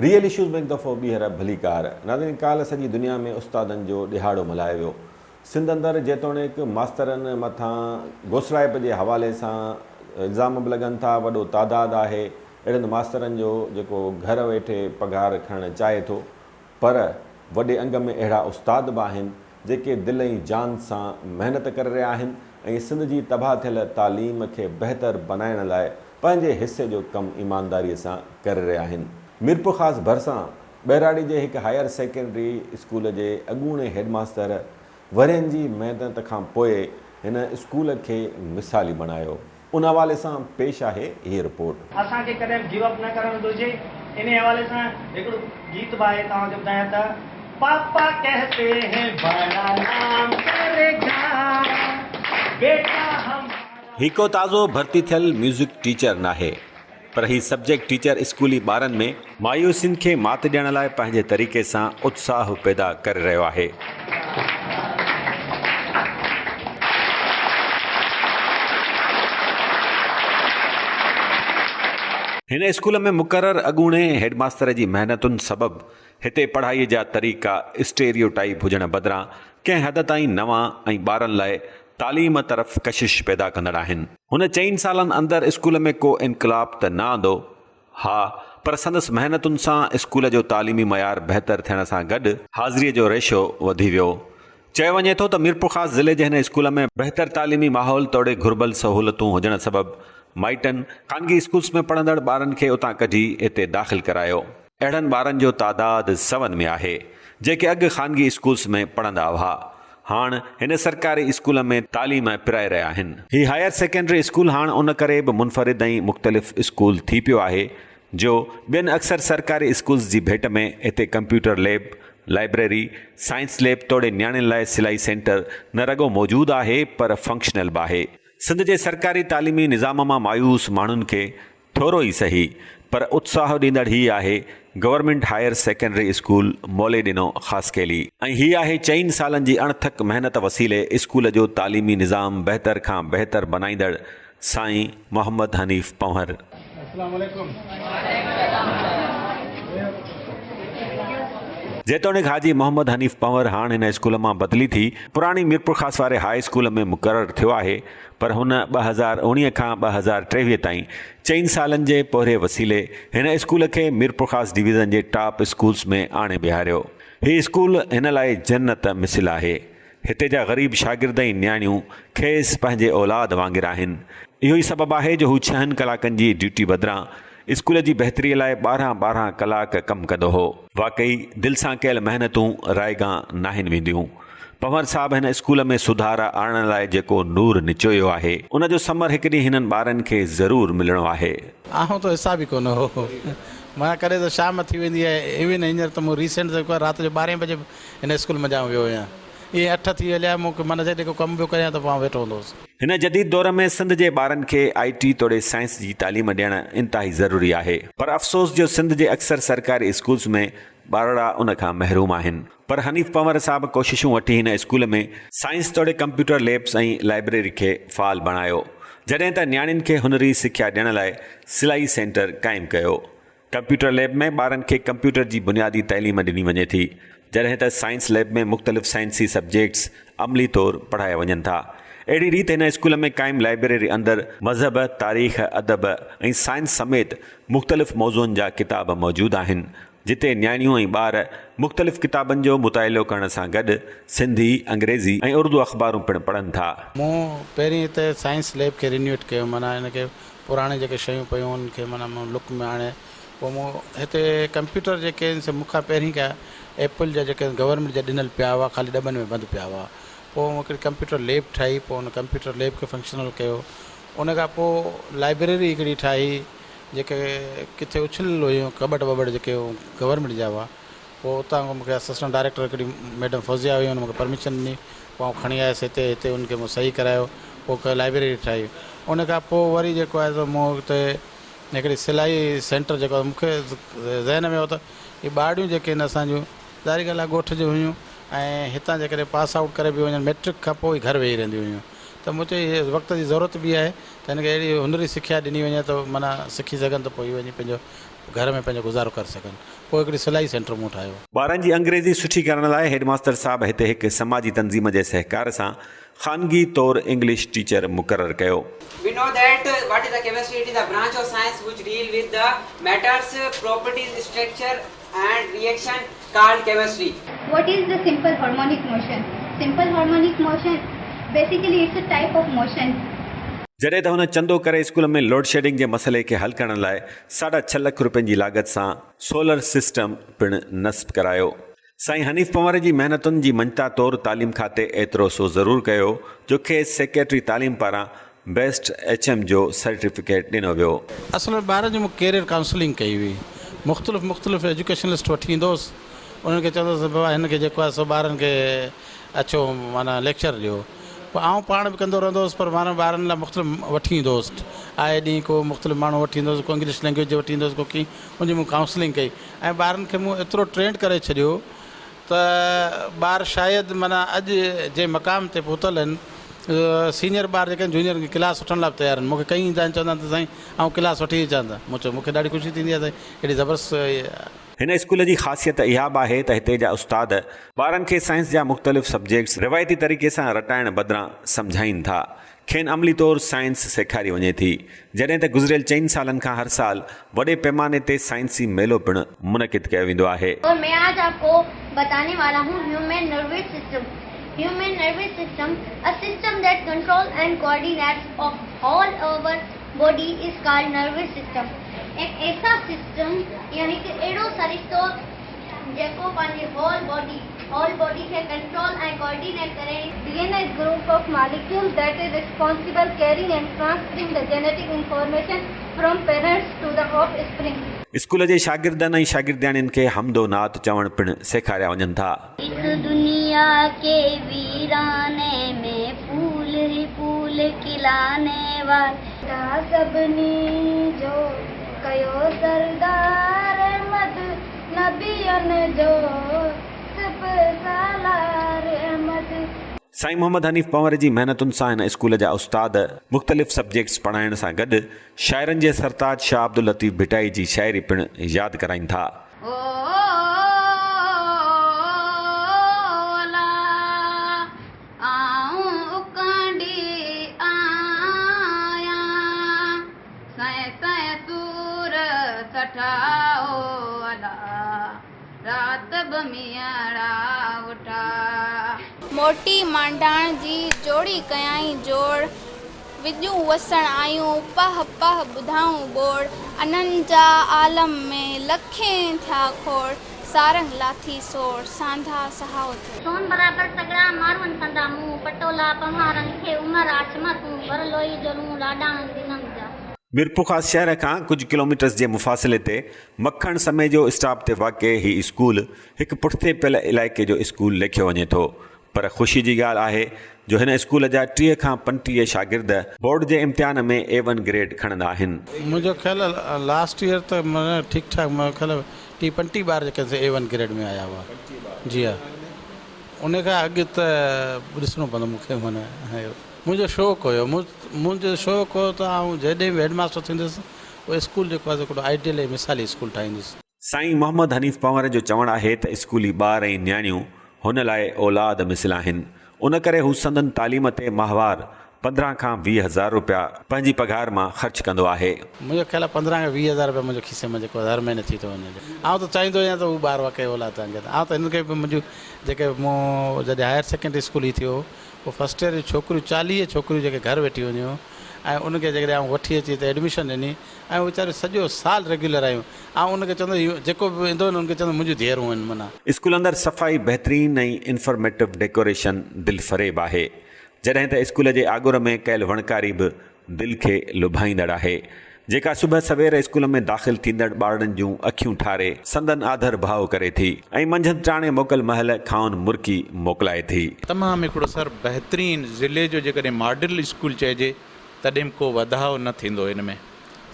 Real issues में एक दफ़ो ॿीहर भलीकार। नाज़रीन, काल सॼी दुनिया में उस्तादनि जो ॾिहाड़ो मल्हायो वियो। सिंध अंदरि जेतोणीकि मास्तरनि मथां घोसलाइप जे हवाले सां इल्ज़ाम बि लॻनि था, वॾो तादाद आहे अहिड़नि मास्तरनि जो जेको घर वेठे पघार खणणु चाहे थो, पर वॾे अंग में अहिड़ा उस्ताद बि आहिनि जेके दिलि ऐं जान सां महिनत करे रहिया आहिनि ऐं सिंध जी तबाह थियल तालीम खे बहितर बनाइण लाइ पंहिंजे हिसे जो कमु ईमानदारीअ सां करे रहिया आहिनि। मीरपुर ख़ासि भरिसां ॿहिराड़ी जे हिकु हायर सेकेंडरी स्कूल जे अॻूणे हेडमास्टर वरियनि जी महिनत खां पोइ हिन स्कूल खे मिसाली बणायो। उन हवाले सां पेश आहे हीअ रिपोर्ट। असांखे कॾहिं गिव अप न करणु घुरिजे। इन हवाले सां हिकिड़ो गीत बि आहे, तव्हांखे ॿुधायां त पापा कहते हैं बड़ा नाम करेगा बेटा हम। हिकु ताज़ो भर्ती थियल म्यूज़िक टीचर नाहे, पर ही सब्जेक्ट टीचर स्कूली ॿारनि में मायूसियुनि खे मात ॾियण लाइ पंहिंजे तरीक़े सां उत्साह पैदा करे रहियो आहे। हिन स्कूल में मुक़ररु अॻूणे हेडमास्टर जी महिनतुनि सबबु हिते पढ़ाईअ जा तरीक़ा स्टेरियोटाइप हुजण बदिरां कंहिं हद ताईं नवां ऐं ॿारनि लाइ तालीम तरफ़ कशिश पैदा कंदड़ आहिनि। हुन 4 सालनि अंदरि स्कूल में को इनकलाब त न आंदो, हा, पर संदसि महिनतुनि सां स्कूल जो तालीमी मयार बहितर थियण सां गॾु हाज़िरीअ जो रेशो वधी वियो। चयो वञे थो त मीरपुर ख़ासि ज़िले जे हिन स्कूल में बहितर तालीमी माहौल तोड़े घुर्बल सहूलतूं हुजण सबबु माइटनि ख़ानगी स्कूल्स में पढ़ंदड़ ॿारनि खे उतां कढी हिते दाख़िल करायो। अहिड़नि ॿारनि जो तादाद 100 में आहे जेके अॻु ख़ानगी स्कूल्स में पढ़ंदा हुआ, हाणे हिन सरकारी स्कूल में तालीम पिराए रहिया आहिनि। हीउ हायर सेकेंडरी स्कूल हाणे उन करे बि मुनफ़रिद ऐं मुख़्तलिफ़ स्कूल थी पियो आहे जो ॿियनि अक्सर सरकारी स्कूल्स जी भेट में हिते computer lab, library, science lab तोड़े नियाणियुनि लाइ सिलाई सेंटर न रगो मौजूदु आहे पर फंक्शनल बि आहे। सिंध जे सरकारी तालीमी निज़ाम मां मायूस माण्हुनि खे थोरो ई सही पर उत्साह ॾींदड़ ही आहे गवर्नमेंट हायर सेकेंडरी स्कूल मोले ॾिनो ख़ासकेली, ऐं हीअ आहे 4 सालनि जी अणथक महिनत वसीले स्कूल जो तालीमी निज़ाम बहितर खां बहितर बनाईंदड़ साईं मोहम्मद हनीफ़ पंवर। जेतोणीकि हाजी मोहम्मद हनीफ़ पंवर हाणे हिन स्कूल मां बदिली थी पुराणी मीरपुर ख़ासि वारे हाई स्कूल में मुक़ररु थियो आहे, पर हुन 2019 खां 2023 ताईं 4 सालनि जे पोहरे वसीले हिन स्कूल खे मीरपुर ख़ासि डिवीज़न जे टॉप स्कूल्स में आणे बिहारियो। हीउ स्कूल हिन लाइ जन्नत मिसिल आहे। हिते जा ग़रीब शागिर्द ऐं नियाणियूं खेसि पंहिंजे औलाद वांगुरु आहिनि। इहो ई सबबु आहे जो हू 6 कलाकनि जी ड्यूटी बदिरां स्कूल जी बहितरीअ लाइ 12 कलाक कमु कंदो हो। वाक़ई दिलि सां कयल महिनतूं रायगां नाहिनि वेंदियूं। पंवर साहब हिन स्कूल में सुधार आणण लाइ जेको नूर निचोयो आहे उन जो समर हिकु ॾींहुं हिननि ॿारनि खे ज़रूरु मिलणो आहे। आऊं त हिसाब ई कोन हो, मां कॾहिं त शाम थी वेंदी आहे। इवन हींअर त मूं रिसेंट जेको आहे राति जो 12 बजे हिन स्कूल में जाम वियो आहियां। इहे 8 थी हलिया, मूंखे माना जॾहिं को कमु पियो कयां त पाण वेठो हूंदो हुउसि। हिन जदीद दौर में सिंध जे ॿारनि खे IT तोड़े साइंस जी तालीम ॾियणु इंतिहाई ज़रूरी आहे, पर अफ़सोस जो सिंध जे अक्सर सरकारी स्कूल्स में ॿारड़ा उन खां महरूम आहिनि। पर हनीफ़ पंवर साहब कोशिशूं वठी हिन स्कूल में साइंस तोड़े कंप्यूटर लैब्स ऐं लाइब्रेरी खे फ़ाल बणायो, जॾहिं त नियाणियुनि खे हुनरी सिख्या ॾियण लाइ सिलाई सेंटर क़ाइमु कयो। कंप्यूटर लैब में ॿारनि खे कंप्यूटर जी बुनियादी तालीम ॾिनी वञे थी, जॾहिं त साइंस लैब में मुख़्तलिफ़ साइंसी सब्जेक्ट्स अमली तौरु पढ़ाया वञनि था। अहिड़ी रीति हिन स्कूल में क़ाइमु लाइब्रेरी अंदरि मज़हब, तारीख़, अदब ऐं साइंस समेत मुख़्तलिफ़ मौज़ूअनि जा किताब मौजूदु आहिनि, जिते नियाणियूं ऐं ॿार मुख़्तलिफ़ किताबनि जो मुताइलो करण सां गॾु सिंधी, अंग्रेज़ी ऐं उर्दू अख़बारूं पिणु पढ़नि था। मूं पहिरीं हिते साइंस लैब खे रिन्यूएट कयो, माना हिनखे पुराणे जेके शयूं पियूं उनखे माना लुक में आणे। पोइ मूं हिते कंप्यूटर जेके आहिनि से मूंखां पहिरीं खां एप्पल जा जेके गवर्नमेंट जा ॾिनल पिया हुआ, ख़ाली डॿनि में बंदि पिया हुआ। पोइ मूंखे कंप्यूटर लैब ठाही, पोइ हुन कंप्यूटर लैब खे फंक्शनल कयो। उन खां पोइ लाइब्रेरी हिकिड़ी ठाही जेके किथे उछल हुयूं, कबट वबट जेके गवर्नमेंट जा हुआ। पोइ उतां मूंखे असिस्टेंट डायरेक्टर हिकिड़ी मैडम फौज़िया हुई, हुन मूंखे परमिशन ॾिनी। पोइ खणी आयुसि हिते उनखे मूं सही करायो, पोइ लाइब्रेरी ठाही। उन खां पोइ वरी जेको आहे त मूं हुते हिकिड़ी सिलाई सेंटर जेको मूंखे ज़हन में हो त इहे ॿाड़ियूं जेके आहिनि असांजूं ज़ाहिरी ॻाल्हि आहे ॻोठ जूं हुयूं ऐं हितां जेकॾहिं पास आउट करे बि वञनि मैट्रिक खां पोइ घर वेही रहंदियूं हुयूं। त मुझे वक़्त जी ज़रूरत बि आहे त हिनखे अहिड़ी हुनरी सिख्या ॾिनी वञे त माना सिखी सघनि त पोइ वञी पंहिंजो घर में पंहिंजो गुज़ारो करे सघनि। पोइ हिकिड़ी सिलाई सेंटर मूं ठाहियो। ॿारनि जी अंग्रेज़ी सुठी करण लाइ हेडमास्टर साहब हिते हिकु समाजी तंज़ीम जे सहकार सां ख़ानगी तौरु इंग्लिश टीचर मुक़ररु कयो। We know that what is the chemistry? It is a branch of science which deal with the matters, properties, structure and reaction called chemistry. What is the simple harmonic motion? Simple harmonic motion, basically it's a type of motion. जॾहिं त हुन चंदो करे school में load shedding जे मसइले खे हल करण लाइ 6.5 लख रुपयनि जी लागत सां सोलर सिस्टम पिणु नस्ब करायो। साईं हनीफ़ पंवर जी महिनतुनि जी मंजता तौरु तालीम खाते एतिरो सो ज़रूरु कयो जो खेसि सेक्रेटरी तालीम पारां बेस्ट HM जो सर्टिफिकेट ॾिनो वियो। असल में ॿारनि जी मूं कैरियर काउंसलिंग कई हुई, मुख़्तलिफ़ एजुकेशनलिस्ट वठी ईंदोसि, उन्हनि खे चवंदोसि बाबा हिन खे जेको आहे सो ॿारनि खे अचो माना लेक्चर ॾियो। पोइ आउं पाण बि कंदो रहंदो हुउसि, पर माना ॿारनि लाइ मुख़्तलिफ़ वठी ईंदो हुउसि। आए ॾींहुं को मुख़्तलिफ़ माण्हू वठी ईंदो हुउसि, को इंग्लिश लैंग्वेज जो वठी ईंदो हुउसि, को कीअं, उनजी मूं काउंसलिंग कई ऐं ॿारनि खे मूं एतिरो ट्रेंड करे छॾियो त ॿार शायदि माना अॼु जे मक़ाम ते पहुतल आहिनि। सीनियर ॿार जेके आहिनि जूनियर खे क्लास वठण लाइ बि तयारु आहिनि। मूंखे कई ईंदा आहिनि, चवंदा आहिनि त साईं ऐं क्लास वठी अचां त मूं चयो मूंखे ॾाढी ख़ुशी थींदी आहे साईं, हेॾी ज़बरदस्त। हिन स्कूल जी ख़ासियत इहा बि आहे त हिते जा उस्ताद ॿारनि खे साइंस जा मुख़्तलिफ़ सब्जेक्ट्स रिवायती तरीक़े सां रटाइण बदिरां सम्झाइनि था। खेनि अमली तौरु साइंस सेखारी वञे थी, जॾहिं त गुज़िरियल 4 सालनि खां हर साल वॾे पैमाने ते साइंसी मेलो पिणु मुनक़िद कयो वेंदो आहे। और मैं आज आपको बताने वाला हूँ human nervous system. Human nervous system, a system that controls and coordinates of all our body is called nervous system. एक ऐसा सिस्टम यानी कि एड़ो सरिश्तो जेको पंहिंजे whole body खे control and coordinate करे। DNA is group of molecules that is responsible carrying and transferring the genetic information from parents to the offspring. School जे शागिर्दनि ऐं शागिर्दियाणियुनि खे हमदो नात चवण पिणु सेखारिया वञनि था। इस दुनिया के वीराने में फूल ही फूल खिलाने वाला सभनी जो कयो सरदार अहमद नबियन जो सब सालार अहमद। साईं मोहम्मद हनीफ़ पंवर जी महिनतुनि सां हिन स्कूल जा उस्ताद मुख़्तलिफ़ सब्जेक्ट्स पढ़ाइण सां गॾु शाइरनि जे सरताज शाह अब्दुल लतीफ़ भिटाई जी शाइरी पिणु यादि कराइनि था। मोटी मांडाण जी जोड़ी कयाई जोड़ विजूं वसण आयूं पह पह ॿुधाऊं बोड़ अननि जा आलम में लखें थिया खोड़ सारंग लाथी सोड़ सांधा सहाओ सोन बराबर सगड़ा मारवन कंदा मुंह पटोला पहारन खे उमर आचमा तूं बर लोई जलूं लाडाण दिनम जा। मिरपुखा शहर खां कुझु किलोमीटर्स जे मुफ़ासिले ते मखण समय जो स्टॉप ते वाक़िए ही स्कूल हिकु पुठिते पियल इलाइक़े जो स्कूल लेखियो वञे थो। पर ख़ुशी जी ॻाल्हि आहे जो हिन स्कूल जा 30 खां 35 शागिर्द बोर्ड जे इम्तिहान में A1 ग्रेड खणंदा आहिनि। मुंहिंजो ख़्यालु लास्ट ईयर त माना ठीकु ठाक, मुंहिंजो ख़्यालु 30-35 ॿार जेके A1 ग्रेड में आया हुआ। जी हा, उन खां अॻु त ॾिसणो पवंदो मूंखे। माना मुंहिंजो शौक़ु हुयो, मुंहिंजो शौक़ु हो त आउं जॾहिं बि हेडमास्टर थींदुसि उहो स्कूल जेको आहे हिकिड़ो आइडियल ऐं मिसाली स्कूल ठाहींदुसि। साईं मोहम्मद हनीफ़ पंवर जो चवणु आहे त स्कूली ॿार ऐं नियाणियूं हुन लाइ औलाद मिसल आहिनि। उन करे हू संदन तालीम ते माहवार 15 खां 20 हज़ार रुपया पंहिंजी पघार मां ख़र्च कंदो आहे। मुंहिंजो ख़्यालु आहे 15 खां 20 हज़ार रुपया मुंहिंजो खीसे में जेको हर महीने थी थो वञे। आउं त चाहींदो आहियां त हू ॿार वाक़ई औलाद तव्हांखे। आउं त हिन खे बि मुंहिंजूं जेके मूं जॾहिं हायर सेकेंडरी स्कूल ई थियो पोइ फस्ट ईयर जी छोकिरियूं 40 छोकिरियूं जेके घर वेठी वञियूं ऐं उनखे जेकॾहिं आउं वठी अची त एडमिशन ॾिनी ऐं वीचारे सॼो साल रेगुलर आहियूं। ऐं उनखे चवंदो जेको बि ईंदो न उनखे चवंदो मुंहिंजूं धीअरूं आहिनि। माना स्कूल अंदरि सफ़ाई बहितरीन ऐं इंफॉर्मेटिव डेकोरेशन दिलि फ़रेब आहे, जॾहिं त स्कूल जे आगुर में कयल वणकारी बि दिलि खे लुभाईंदड़ आहे, जेका सुबुह सवेर स्कूल में दाख़िल थींदड़ ॿारनि जूं अखियूं ठारे संदन आदर भाव करे थी ऐं मंझंदि टाणे मोकल महल खाउन मुर्की मोकिलाए थी। तमामु हिकिड़ो सर बहितरीन ज़िले जो जेकॾहिं मॉडल स्कूल चइजे तॾहिं को वाधाउ न थींदो हिन में।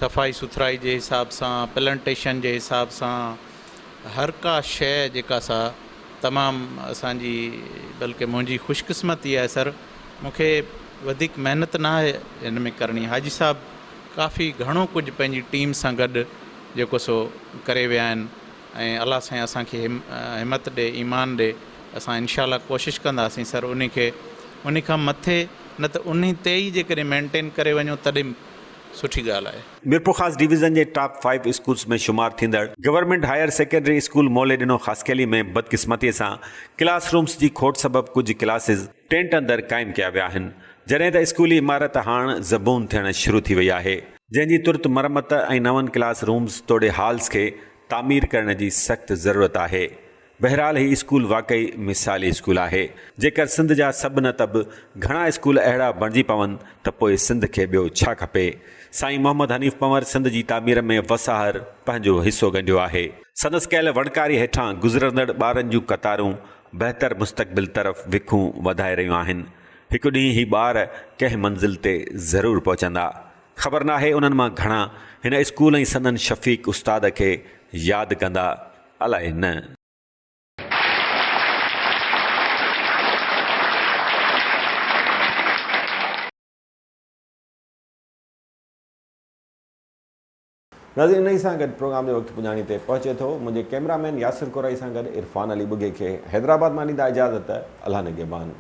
सफ़ाई सुथराई जे हिसाब सां, प्लांटेशन जे हिसाब सां, हर का शइ जेका सा तमामु असांजी, बल्कि मुंहिंजी ख़ुशकिस्मती आहे सर, मूंखे वधीक महिनत न आहे हिन में करणी। हाजी साहब काफ़ी घणो कुझु पंहिंजी टीम सां गॾु जेको सो करे विया आहिनि ऐं अलाह साईं असांखे हिमत ॾे ईमान ॾे असां इनशाला कोशिशि कंदासीं सर उन खां मथे न त उन ते ई जेकॾहिं मेंटेन करे वञो तॾहिं सुठी ॻाल्हि आहे। मीरपुर ख़ास डिवीज़न जे टॉप 5 स्कूल्स में शुमार थींदड़ गवर्नमेंट हायर सेकेंडरी स्कूल मोले ॾिनो ख़ासकेली में बदकिस्मतीअ सां क्लासरूम्स जी खोट सबबि कुझु क्लासिस टेंट अंदरि क़ाइमु कया विया आहिनि, जॾहिं त स्कूली इमारत हाणे ज़बून थियणु शुरू थी वई आहे, जंहिंजी तुर्त मरमत ऐं नवनि क्लासरूम्स तोड़े हॉल्स खे तामीर करण जी सख़्त ज़रूरत आहे। बहरहाल ही स्कूल वाक़ई मिसाली स्कूल आहे। जेकर सिंध जा सभु न त बि घणा स्कूल अहिड़ा बणिजी पवनि त पोइ सिंध खे ॿियो छा खपे। साईं मोहम्मद हनीफ़ पंवर सिंध जी तामीर में वसाहर पंहिंजो हिसो ॻंढियो आहे। संदसि कयल वणकारी हेठां गुज़रंदड़ ॿारनि जूं कतारूं बहितर मुस्तक़बिल तरफ़ विखूं वधाए रहियूं आहिनि। हिकु ॾींहुं ही ॿार कंहिं मंज़िल ते ज़रूरु पहुचंदा। ख़बर नाहे उन्हनि मां घणा हिन स्कूल ऐं संदन शफ़ीक़ उस्ताद खे यादि कंदा, अलाए न। नाज़रीन, इन सां गॾु प्रोग्राम जो वक़्तु पुॼाणी ते पहुचे थो। मुंहिंजे कैमरामैन यासिर कुरई सां गॾु इरफान अली बुगे खे हैदराबाद मां ॾींदा इजाज़त। अल्लाह निगहबान।